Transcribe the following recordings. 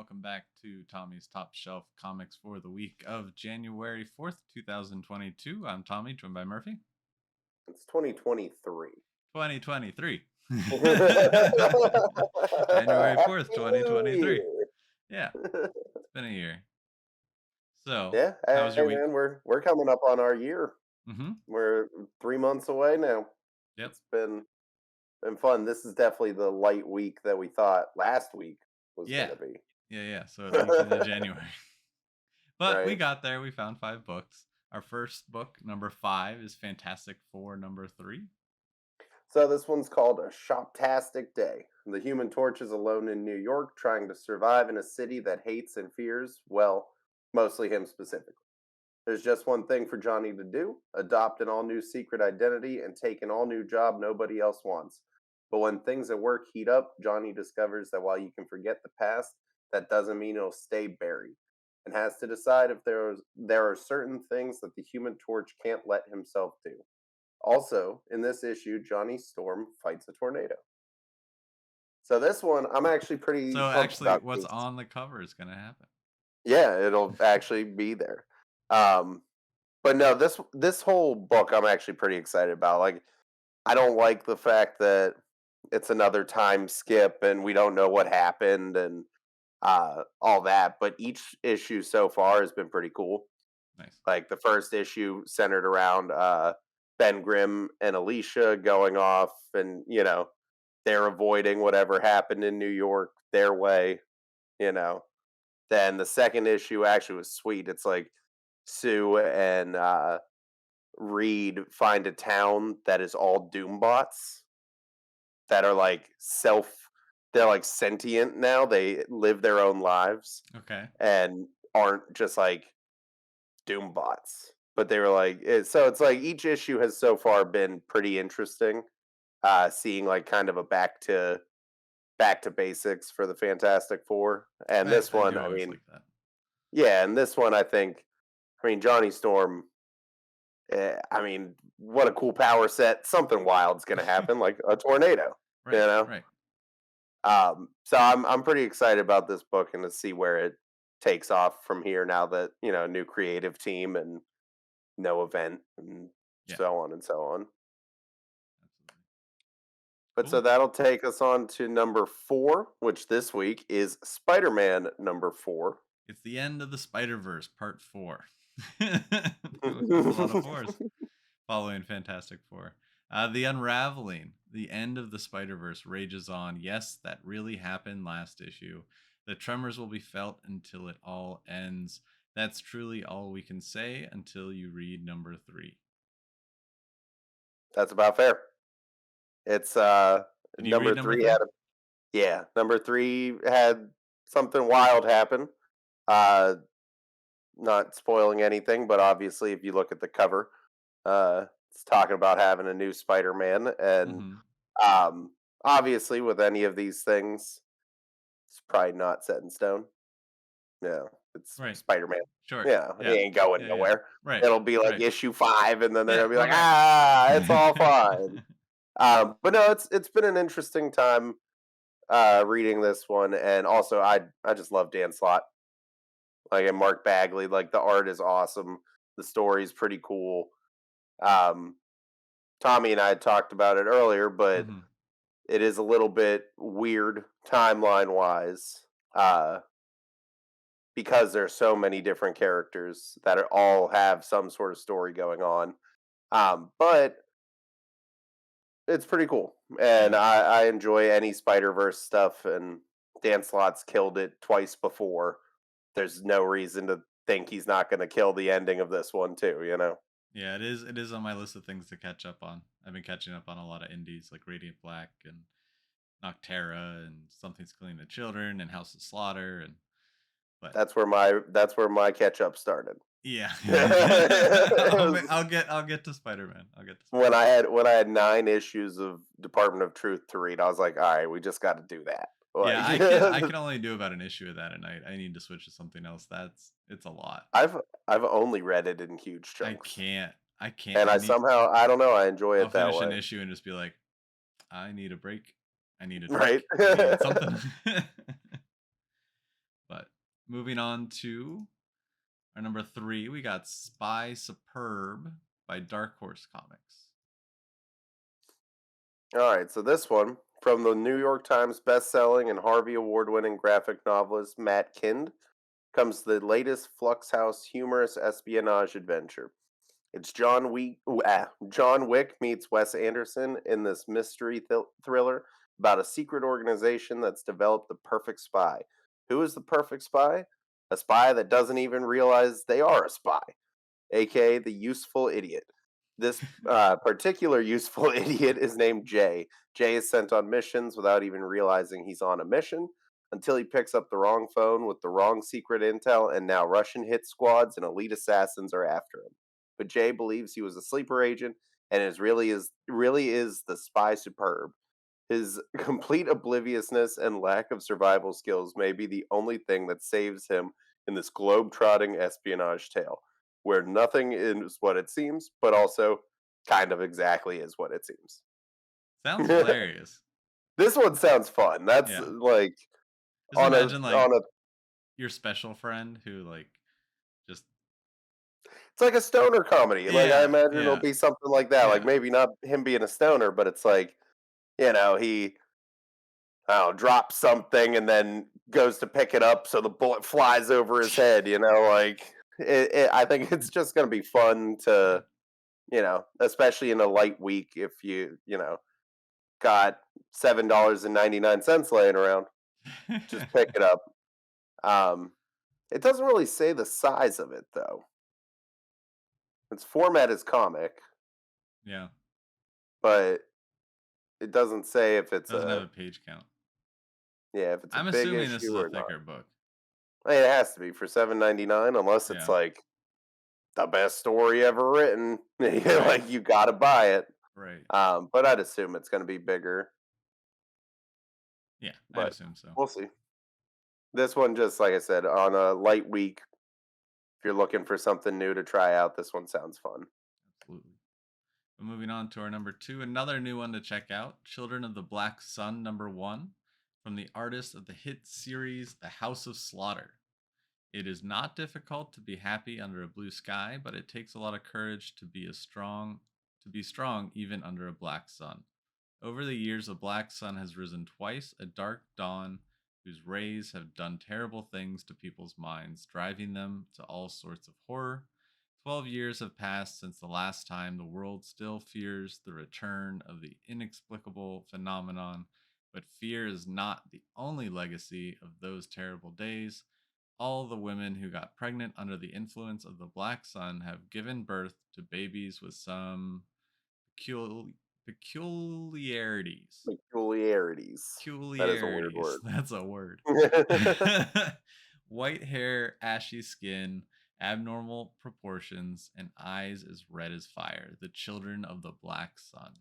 welcome back to Tommy's Top Shelf Comics for the week of January 4th, 2022. I'm Tommy, joined by Murphy. It's 2023. 2023. January 4th, Happy New 2023. Year. Yeah, it's been a year. So, Yeah, how was your hey week? man, we're coming up on our year. Mm-hmm. We're 3 months away now. Yep. It's been fun. This is definitely the light week that we thought last week was Yeah. gonna be. Yeah. So it leaked into January. But we Right. got there. We found 5 books. Our first book, number 5, is Fantastic Four, number 3. So this one's called A Shoptastic Day. The Human Torch is alone in New York, trying to survive in a city that hates and fears, well, mostly him specifically. There's just one thing for Johnny to do: adopt an all new secret identity and take an all new job nobody else wants. But when things at work heat up, Johnny discovers that while you can forget the past, that doesn't mean it'll stay buried, and has to decide if there are certain things that the Human Torch can't let himself do. Also, in this issue, Johnny Storm fights a tornado. So this one, I'm actually pretty So pumped actually, about what's this. on the cover is going to happen. Yeah, it'll actually be there. Um, But no, this whole book I'm actually pretty excited about. Like, I don't like the fact that it's another time skip and we don't know what happened and all that. But each issue so far has been pretty cool. Nice. Like the first issue centered around Ben Grimm and Alicia going off, and they're avoiding whatever happened in New York their way. You know, then the second issue actually was sweet. It's like Sue and Reed find a town that is all Doombots that are like they're like sentient now. They live their own lives Okay. and aren't just like Doombots. But they were like so it's like each issue has so far been pretty interesting. Seeing like kind of a back to basics for the Fantastic Four. And this I one, do I always mean, like that. yeah, and this one I mean Johnny Storm. I mean, what a cool power set. Something wild's going to happen, like a tornado, you Right. know? Right. So I'm pretty excited about this book and to see where it takes off from here now that, new creative team and no event and Yeah. so on and so on. Absolutely. But so Cool. that'll take us on to number 4, which this week is Spider-Man number 4. It's the end of the Spider Verse, Part 4. There's a lot of fours following Fantastic Four. The unraveling, the end of the Spider Verse rages on. Yes, that really happened last issue. The tremors will be felt until it all ends. That's truly all we can say until you read number 3. That's about fair. It's Did you read number number 3 3? had a yeah, number 3 had something wild happen. Uh Not spoiling anything, but obviously, if you look at the cover, it's talking about having a new Spider-Man, and Mm-hmm. um, obviously, with any of these things, it's probably not set in stone. Yeah, it's Right. Spider-Man. Sure. Yeah, he Yeah. ain't going Yeah. nowhere. Right. It'll be like Right. issue 5, and then they're Yeah. gonna be No. like, Right. it's all fine. But no, it's been an interesting time reading this one, and also I just love Dan Slott. Like, and Mark Bagley, like the art is awesome. The story's pretty cool. Um, Tommy and I had talked about it earlier, but Mm-hmm. it is a little bit weird timeline wise, because there's so many different characters that all have some sort of story going on. But it's pretty cool, Yeah. and I enjoy any Spider Verse stuff. And Dan Slott's killed it twice before. There's no reason to think he's not going to kill the ending of this one too. Yeah, it is. It is on my list of things to catch up on. I've been catching up on a lot of indies like Radiant Black and Noctera and Something's Killing the Children and House of Slaughter and but That's where my catch up started. yeah, It was I'll get to Spider Man. I'll get to Spider when Man. I had 9 issues of Department of Truth to read. I was like, all right, we just got to do that. Yeah, Like, I can only do about an issue of that a night. I need to switch to something else. It's a lot. I've I've only read it in huge I chunks, can't. I can't. and I I need. somehow I don't know I enjoy I'll it that finish an way. issue and just be like, I need a break. I need a drink. Right? I need something. But Moving on to our number three, we got Spy Superb by Dark Horse Comics. All right, so this one from the New York Times best-selling and Harvey Award-winning graphic novelist Matt Kind comes the latest Fluxhouse humorous espionage adventure. It's John Wick meets Wes Anderson in this mystery thriller about a secret organization that's developed the perfect spy. Who is the perfect spy? A spy that doesn't even realize they are a spy, aka the useful idiot. This particular useful idiot is named Jay. Jay is sent on missions without even realizing he's on a mission until he picks up the wrong phone with the wrong secret intel, and now Russian hit squads and elite assassins are after him. But Jay believes he was a sleeper agent and is the spy superb. His complete obliviousness and lack of survival skills may be the only thing that saves him in this globe-trotting espionage tale, where nothing is what it seems, but also kind of exactly is what it seems. Sounds hilarious. This one sounds fun. That's Yeah. like Just on a imagine like on a your special friend who like just it's like a stoner comedy. Like I yeah, imagine it'll yeah, be something like that. Like yeah. maybe not him being a stoner, but it's like, he I don't know, drops something and then goes to pick it up so the bullet flies over his head, like I think it's just gonna be fun to, especially in a light week if got $7.99 laying around, just pick it up. Um, it doesn't really say the size of it though. Its format is comic, Yeah. but it doesn't say if it's Doesn't have a a page count. yeah, if it's a I'm big assuming this issue is a or not. thicker book. I mean, it has to be for $7.99 unless it's Yeah. like the best story ever written. Right. Like you gotta buy it. Right. But I'd assume it's gonna be bigger. Yeah, I'd But assume so. we'll see. This one, just like I said, on a light week, if you're looking for something new to try out, this one sounds fun. Absolutely. But moving on to our number two, another new one to check out, Children of the Black Sun #1 from the artist of the hit series The House of Slaughter. It is not difficult to be happy under a blue sky, but it takes a lot of courage to be strong even under a black sun. Over the years, a black sun has risen twice, a dark dawn whose rays have done terrible things to people's minds, driving them to all sorts of horror. 12 years have passed since the last time. The world still fears the return of the inexplicable phenomenon, but fear is not the only legacy of those terrible days. All the women who got pregnant under the influence of the black sun have given birth to babies with some pecul- peculiarities. Peculiarities. That is a weird Peculiarities. word. That's a word. White hair, ashy skin, abnormal proportions, and eyes as red as fire. The children of the black sun.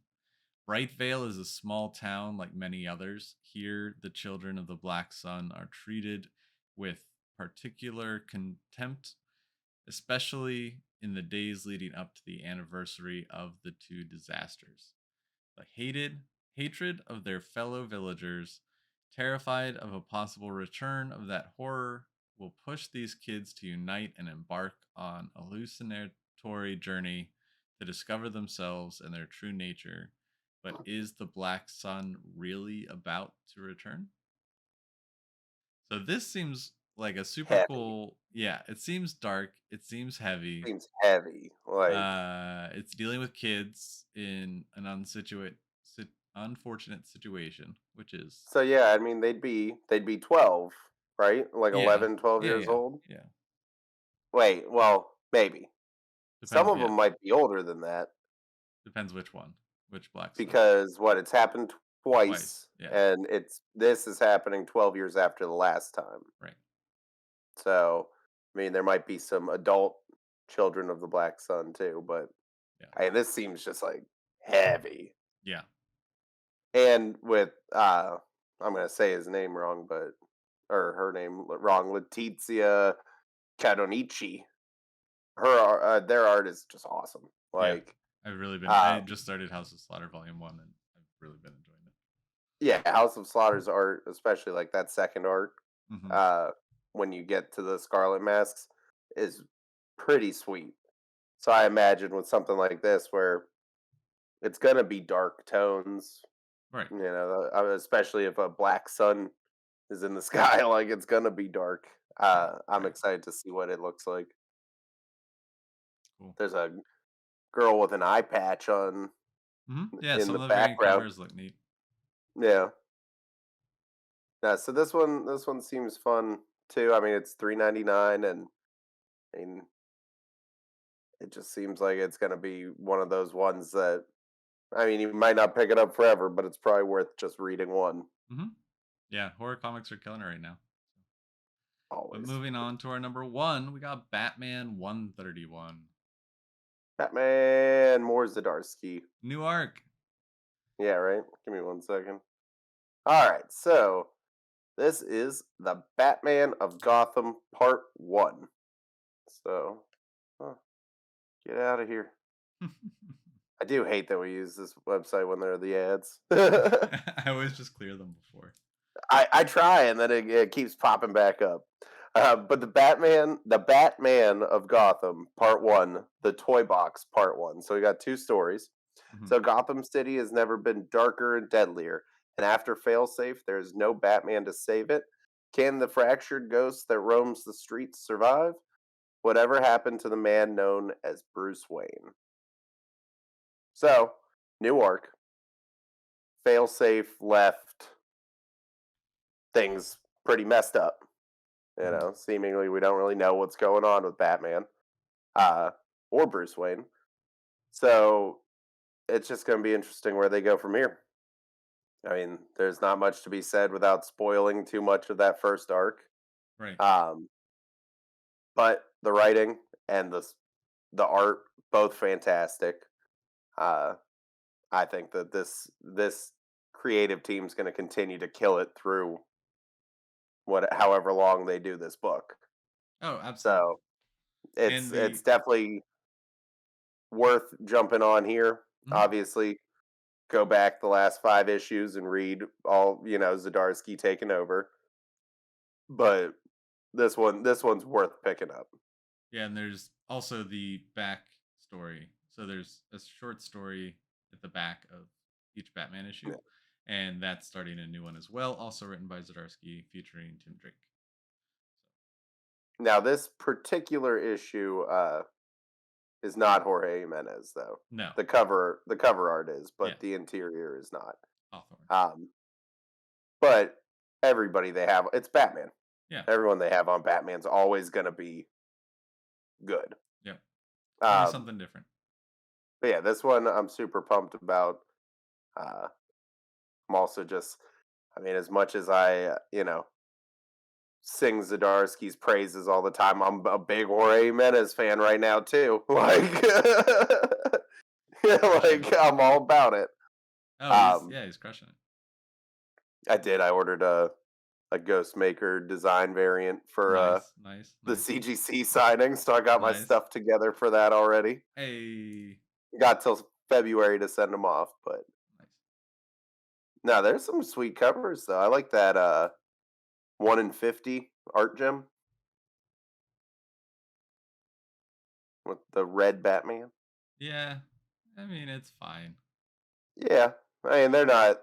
Brightvale is a small town like many others. Here, the children of the Black Sun are treated with particular contempt, especially in the days leading up to the anniversary of the two disasters. The hatred of their fellow villagers, terrified of a possible return of that horror, will push these kids to unite and embark on a hallucinatory journey to discover themselves and their true nature. But is the Black Sun really about to return? So this seems like a super Heavy. cool. Yeah, it seems dark. It seems heavy. Seems heavy. Like It's dealing with kids in an unfortunate situation, which is so yeah, I mean they'd be 12, right? Like yeah, 11, 12 yeah, years yeah, old. yeah. Wait, well, maybe. Some Depends. of Yeah, them might be older than that depends which one, which Black Sun. because it's happened Twice. twice Yeah, and this is happening 12 years after the last time. right. So, I mean, there might be some adult children of the Black Sun too, but Yeah, this seems just like heavy. yeah. And with I'm gonna say his name wrong, but or her name wrong, Letizia Cadonici. Their art is just awesome. Yeah. Like, I've really been. I um, just started House of Slaughter Volume 1, and I've really been enjoying yeah, House of Slaughter's art, especially like that second art, it. uh, when you get to the Scarlet Masks is pretty sweet. So I imagine with something like this where it's gonna be dark tones, Right. especially if a black sun is in the sky, like it's gonna be dark. Right. I'm Right. excited to see what it looks like. Cool. There's a girl with an eye patch on Yeah, in some the of the variant background. covers look neat. Yeah. Yeah, so this one seems fun too. I mean, it's 3.99, and I mean, it just seems like it's gonna be one of those ones that I mean, you might not pick it up forever, but it's probably worth just reading one hmm Yeah, horror comics are killing it right now. But always. moving on to our number one, we got Batman 131. Batman more Zdarsky. New arc. Yeah, right. Give me 1 second. All right, so this is the Batman of Gotham Part One. So, huh, get out of here. I do hate that we use this website when there are the ads. I always just clear them before. I try, and then it keeps popping back up. But the Batman of Gotham, Part One, the Toy Box, Part One. So we got two stories. Mhm. So Gotham City has never been darker and deadlier, and after Failsafe, there is no Batman to save it. Can the fractured ghost that roams the streets survive? Whatever happened to the man known as Bruce Wayne? So, new arc. Failsafe left things pretty messed up. Mhm. Seemingly we don't really know what's going on with Batman, uh, or Bruce Wayne. So it's just going to be interesting where they go from here. I mean, there's not much to be said without spoiling too much of that first arc. Right. Um, but the writing and the art both fantastic. Uh, I think that this creative team's going to continue to kill it through however long they do this book. Oh, absolutely. So it's And the it's definitely worth jumping on here. mhm. Obviously, go back the last 5 issues and read all, Zdarsky taking over, but this one's worth picking up. Yeah, and there's also the back story. So there's a short story at the back of each Batman issue, Yeah. and that's starting a new one as well, also written by Zdarsky, featuring Tim Drake. Now this particular issue, is not Jorge Jimenez, though. No, The cover art is, yeah, but the interior is not. Hawthorne. Um, but everybody they have it's Batman. Yeah, Everyone they have on Batman's always gonna be good. yeah. Always Um, something different. but yeah, this one I'm super pumped about. Uh, I'm also just I mean, as much as I sing Zdarsky's praises all the time, I'm a big Jorge Jimenez fan right now too. Like, For sure. I'm all about it. Oh, he's Um, yeah, he's crushing it. I did. I ordered a Ghost Maker design variant for Nice, nice, the nice, CGC signing, so I got my nice. stuff together for that already. Hey, Got till February to send them off, but nice. no, there's some sweet covers though. I like that 1 in 50 art gem with the red Batman. Yeah, I mean it's fine. Yeah, I mean they're not.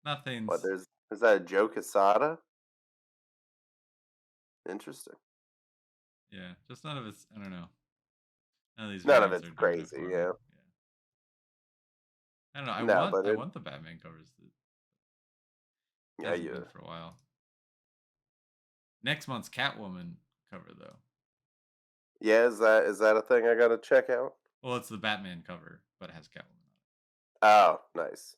What Nothing's there's is that a Joe Quesada? Interesting. yeah, just none of it's. I don't know. None of these None of variants it's are doing it crazy, for me. yeah. Yeah, I don't know. I No, want but I it want the Batman covers. It yeah, hasn't been you for a while. Next month's Catwoman cover though. yeah, is that a thing I gotta check out? Well, it's the Batman cover, but it has Catwoman on Oh, nice.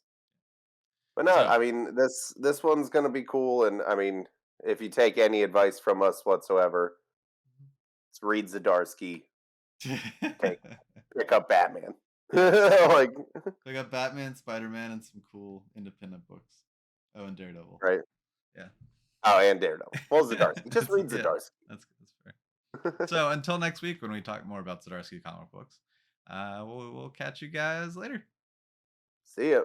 But it. no, So I mean this one's gonna be cool, and I mean, if you take any advice from us whatsoever, it's read Zdarsky, take pick up Batman. yeah, Like so I got Batman, Spider Man, and some cool independent books. Oh, and Daredevil. right? Yeah, Oh, and Daredevil. Well, Zdarsky. Just it's read yeah, Zdarsky. that's fair. So until next week when we talk more about Zdarsky comic books, we'll catch you guys later. See ya.